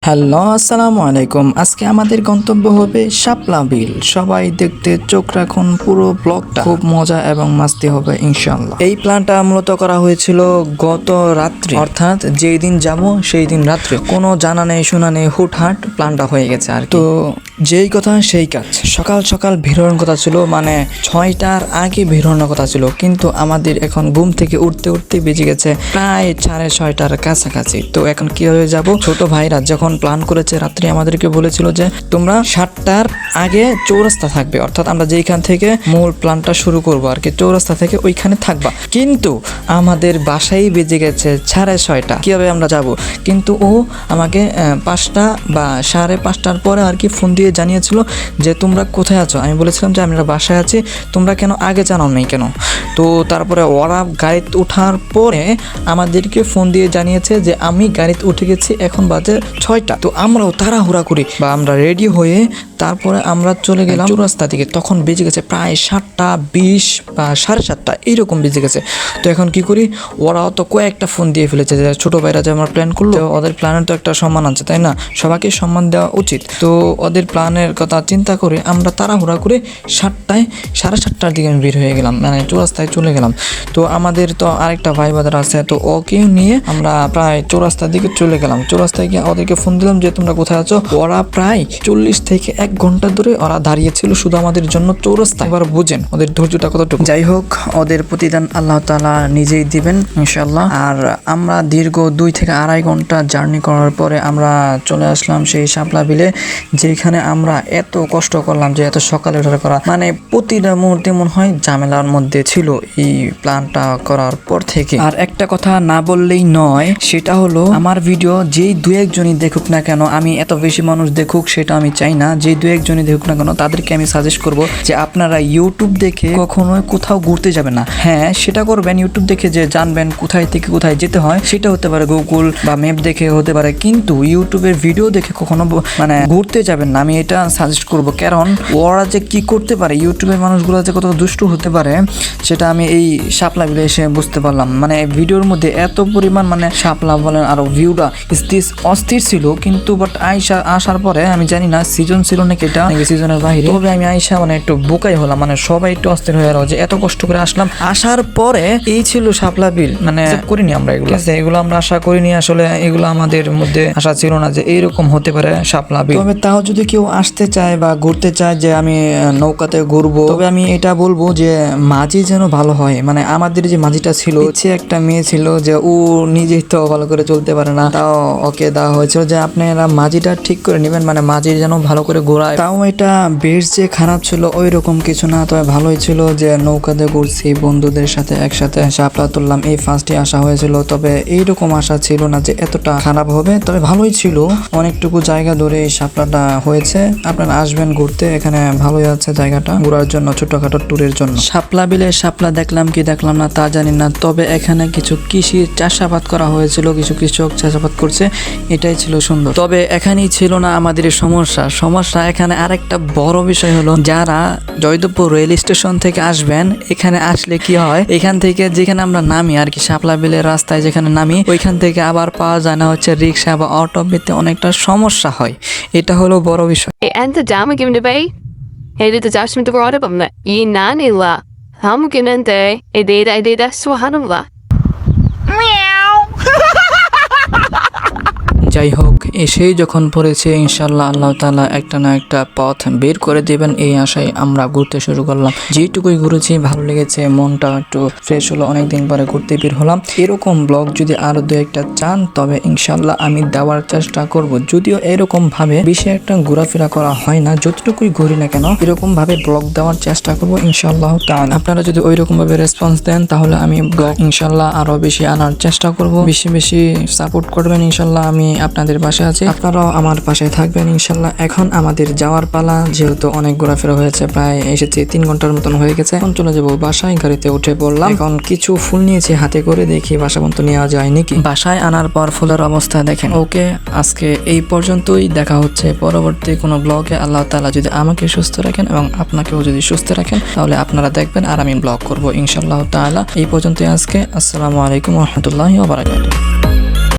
Hello আসসালামু আলাইকুম। আজকে আমাদের গন্তব্য হবে শাপলা বিল। সবাই দেখতে চোখ রাখুন, পুরো ব্লগটা খুব মজা এবং মাস্তি হবে ইনশাআল্লাহ। এই প্ল্যানটা মূলত করা হয়েছিল গত রাত্রে, অর্থাৎ যেই দিন যাব সেই দিন রাত্রে। কোনো জানা নেই শোনা নেই, হুটহাট প্ল্যানটা হয়ে গেছে আর তো যেই কথা সেই কাজ। সকাল সকাল বেরোনোর কথা ছিল, মানে 6টার আগে বেরোনোর কথা ছিল, কিন্তু আমাদের এখন ঘুম থেকে উঠতে উঠতে বেজে গেছে প্রায় 6:30টার কাছাকাছি। তো এখন কিভাবে যাব? ছোট ভাইরা যখন প্ল্যান করেছে রাত্রে আমাদেরকে বলেছিল যে তোমরা 7টার আগে চৌরাস্তা থাকবে, অর্থাৎ আমরা যেইখান থেকে মূল প্ল্যানটা শুরু করবো আর কি, চৌরাস্তা থেকে ওইখানে থাকবা। কিন্তু আমাদের বাসায় বেজে গেছে 6:30। কিভাবে আমরা যাব? কিন্তু ও আমাকে 5টা বা 5:30টার পরে আর কি ফোন দিয়ে জানিয়েছিল যে তোমরা কোথায় আছো। আমি বলেছিলাম যে আমরা বাসায় আছি, তোমরা কেন আগে জানাও নাই কেন? তো তারপরে ওরা গাড়িতে ওঠার পরে আমাদেরকে ফোন দিয়ে জানিয়েছে যে আমি গাড়িতে উঠে গেছি, এখন বাজে 6টা। তো আমরাও তাড়াহুড়া করি বা আমরা রেডি হয়ে তারপরে আমরা চলে গেলাম চৌরাস্তা দিকে। তখন বেজে গেছে প্রায় 7:20 বা 7:30 এইরকম বেজে গেছে। তো এখন কি করি? ওরাও তো কয়েকটা ফোন দিয়ে ফেলেছে যে ছোট ভাইরা যে আমার প্ল্যান করলো, ওদের প্ল্যানের তো একটা সম্মান আছে তাই না, সবাইকে সম্মান দেওয়া উচিত। তো ওদের প্ল্যানের কথা চিন্তা করে আমরা তাড়াহুড়া করে 7:30টার দিকে বের হয়ে গেলাম, মানে চৌরাস্তায় চলে গেলাম। তো আমাদের তো আরেকটা ভাই বাজার আছে, তো ওকেও নিয়ে আমরা প্রায় চৌরাস্তার দিকে চলে গেলাম। চৌরাস্তায় গিয়ে ওদেরকে ফোন দিলাম যে তোমরা কোথায় আছো। ওরা প্রায় 40 থেকে 1 ঘন্টা ধরে ওরা দাঁড়িয়েছিল শুধু আমাদের জন্য চৌরাস্তা। এবার বুঝেন ওদের ধৈর্যটা কতটুকু। যাই হোক, ওদের প্রতিদান আল্লাহ তাআলা নিজেই দিবেন ইনশাআল্লাহ। আর আমরা দীর্ঘ 2 থেকে 2.5 ঘন্টা জার্নি করার পরে আমরা চলে আসলাম সেই শাপলা বিলে, যেখানে আমরা এত কষ্ট করলাম যে এত সকালে ওঠার করা, মানে প্রতিটা মুহূর্তে মনে হয় ঝামেলার মধ্যে ছিল এই প্ল্যানটা করার পর থেকে। আর একটা কথা না বললেই নয়, সেটা হলো আমার ভিডিও যেই 2-1 জনই দেখুক না কেন, আমি এত বেশি মানুষ দেখুক সেটা আমি চাই না। যেই 2-1 জনই দেখুক না কেন তাদেরকে আমি সাজেস্ট করব যে আপনারা ইউটিউব দেখে কখনোই কোথাও ঘুরতে যাবেন না। হ্যাঁ, সেটা করবেন ইউটিউব দেখে, যে জানবেন কোথায় থেকে কোথায় যেতে হয়, সেটা হতে পারে গুগল বা ম্যাপ দেখে হতে পারে, কিন্তু ইউটিউবের ভিডিও দেখে কখনো মানে ঘুরতে যাবেন না। আমি এটা সাজেস্ট করব, কারণ ওরা যে কি করতে পারে, ইউটিউবের মানুষগুলো যে কত দুষ্টু হতে পারে সেটা আমি এই শাপলা বিলে এসে বুঝতে পারলাম। মানে ভিডিওর মধ্যে এত পরিমাণ মানে শাপলা বলেন আরো ভিউটা অস্থির ছিল, কিন্তু বাট আসার পরে আমি জানি না সিজন ছিল নাকি এটা নাকি সিজনের বাইরে, তবে আমি আইসা মানে একটু বোকাই হলাম, মানে সবাই একটু অস্থির হয়ে গেল যে এত কষ্ট করে আসলাম। আসার পরে এই ছিল শাপলা বিল, মানে করিনি আমরা এগুলো আমরা আশা করিনি, আসলে এগুলো আমাদের মধ্যে আশা ছিল না যে এইরকম হতে পারে শাপলা বিল। তবে তাও যদি কেউ আসতে চায় বা ঘুরতে চায় যে আমি নৌকাতে ঘুরবো, তবে আমি এটা বলবো যে মাঝি যেন ভালো হয়। মানে আমাদের যে মাঝিটা ছিল, একটা মেয়ে ছিল যে ও নিজেই তো ভালো করে চলতে পারে না, তাও ওকে দেওয়া হয়েছিল যে আপনারা মাঝিটা ঠিক করে নেবেন, মানে মাঝি যেন ভালো করে ঘোরায়। তাও এটা বেশ যে খারাপ ছিল ওই রকম কিছু না, তবে ভালোই ছিল যে নৌকাতে ঘুরছি বন্ধুদের সাথে একসাথে শাপলা তুললাম, এই ফার্স্টে আসা হয়েছিল। তবে এইরকম আশা ছিল না যে এতটা খারাপ হবে, তবে ভালোই ছিল। অনেকটুকু জায়গা ধরে এই শাপলাটা হয়েছে, আপনারা আসবেন ঘুরতে, এখানে ভালোই আছে জায়গাটা ঘোরার জন্য, ছোটখাটো ট্যুরের জন্য। শাপলা বিলে শাপলা দেখলাম কি দেখলাম না তা জানি না, তবে এখানে কিছু কৃষি চাষাবাদ করা হয়েছিল, কিছু কৃষক চাষাবাদ করছে, এটাই ছিল সুন্দর। তবে এখানেই ছিল না আমাদের সমস্যা এখানে আরেকটা বড় বিষয় হলো, যারা জয়দেবপুর রেল স্টেশন থেকে আসবেন, এখানে আসলে কি হয়, এখান থেকে যেখানে আমরা নামি আর কি, শাপলা বিলের রাস্তায় যেখানে নামি, ওইখান থেকে আবার পাওয়া যায় না হচ্ছে রিক্সা বা অটো পেতে, অনেকটা সমস্যা হয়। এটা হলো বড় বিষয়। Inte dagen med dig. Är det där som du var det med? I nanilla. Han kan inte. Är det så han va? যাই হোক, এসেই যখন পড়েছে ইনশাল্লাহ আল্লাহ তাআলা একটা না একটা পথ বের করে দেবেন, এই আশায় আমরা ঘুরতে শুরু করলাম। যেটুকুই ঘুরেছি ভালো লেগেছে, মনটা একটু ফ্রেশ হলো, অনেকদিন পরে ঘুরতে বের হলাম। এরকম ব্লগ যদি আরো 2-1টা চান তবে ইনশাল্লাহ আমি দেওয়ার চেষ্টা করব। যদিও এরকম ভাবে বেশি একটা ঘোরাফেরা করা হয় না, যতটুকুই ঘুরি না কেন এরকম ভাবে ব্লগ দেওয়ার চেষ্টা করব ইনশাল্লাহ তাআলা। আপনারা যদি ওইরকম ভাবে রেসপন্স দেন তাহলে আমি ব্লগ ইনশাল্লাহ আরো বেশি আনার চেষ্টা করব। বেশি বেশি সাপোর্ট করবেন ইনশাল্লাহ, আমি আপনাদের পাশে আছি, আপনারাও আমার পাশে থাকবেন ইনশাল্লাহ। এখন আমাদের যাওয়ার পালা, যেহেতু অনেক ঘোরাফেরা হয়েছে, প্রায় এসেছি 3 ঘন্টার মতন হয়ে গেছে। এখন চলে যাবো বাসায়, গাড়িতে উঠে পড়লাম। এখন কিছু ফুল নিয়েছি হাতে করে, দেখি বাসা পর্যন্ত নেওয়া যায় নাকি। বাসায় আনার পর ফুলের অবস্থা দেখেন। ওকে, আজকে এই পর্যন্তই, দেখা হচ্ছে পরবর্তী কোনো ব্লগে। আল্লাহ তাআলা যদি আমাকে সুস্থ রাখেন এবং আপনাকেও যদি সুস্থ রাখেন তাহলে আপনারা দেখবেন আর আমি ব্লগ করবো ইনশাআল্লাহ তাআলা। এই পর্যন্তই আজকে। আসসালামু আলাইকুম ওয়া রাহমাতুল্লাহি ওয়া বারাকাতুহু।